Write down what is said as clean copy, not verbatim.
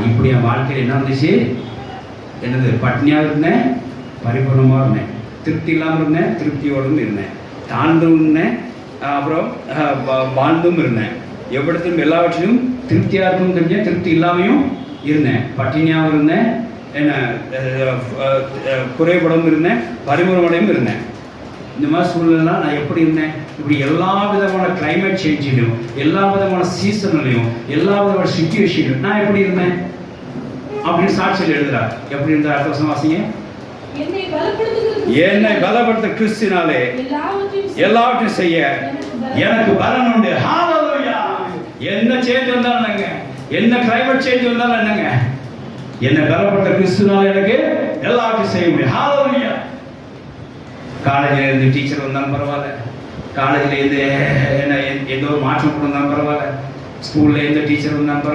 இப்படி என் வாழ்க்கையில் என்ன வந்துச்சு, என்னது, பட்னியாக இருந்தேன், பரிபூர்ணமாக இருந்தேன், திருப்தி இல்லாமல் இருந்தேன், திருப்தியோடும் இருந்தேன், தாழ்ந்தும் இருந்தேன், அப்புறம் வாழ்ந்தும் இருந்தேன், எவ்விடத்திலும் எல்லாவற்றிலும் திருப்தியாக இருக்கும் தெரிஞ்சேன், திருப்தி இல்லாமையும் இருந்தேன், பட்டினியாகவும் இருந்தேன், என்ன குறைபடமும் இருந்தேன், பரிபூர்ணமடையும் இருந்தேன். இந்த மாதிரி சூழ்நிலாம் நான் எப்படி இருந்தேன்? இப்படி எல்லா விதமான கிளைமேட் சேஞ்சிலையும், எல்லா விதமான சீசன்லையும், எல்லா விதமான சிச்சுவேஷன்லையும் நான் எப்படி இருந்தேன் அப்படின்னு சாட்சியில் எழுதுறார். எப்படி இருந்தார்? அடுத்த வருஷம் வாசிங்க. என்னை பலப்படுத்த கிறிஸ்துவினாலே எல்லாவற்றையும் செய்ய எனக்கு பலன் உண்டு. ஹல்லேலூயா! என்ன சேஞ்ச் வந்தாலும் என்னங்க, என்ன கிளைமேட் சேஞ்ச் வந்தாலும் என்னங்க, என்னை பலப்படுத்த கிறிஸ்துவினாலே எனக்கு எல்லாவற்றையும் செய்ய முடியும். ஹல்லேலூயா! காலேஜில் இருந்து டீச்சர் வந்தாலும் பரவாயில்ல, காலேஜில் இருந்து என்ன ஏதோ மாற்றம் கொண்டு வந்தாலும் பரவாயில்ல, ஸ்கூலில் எந்த டீச்சர் வந்தாலும் பரவாயில்ல,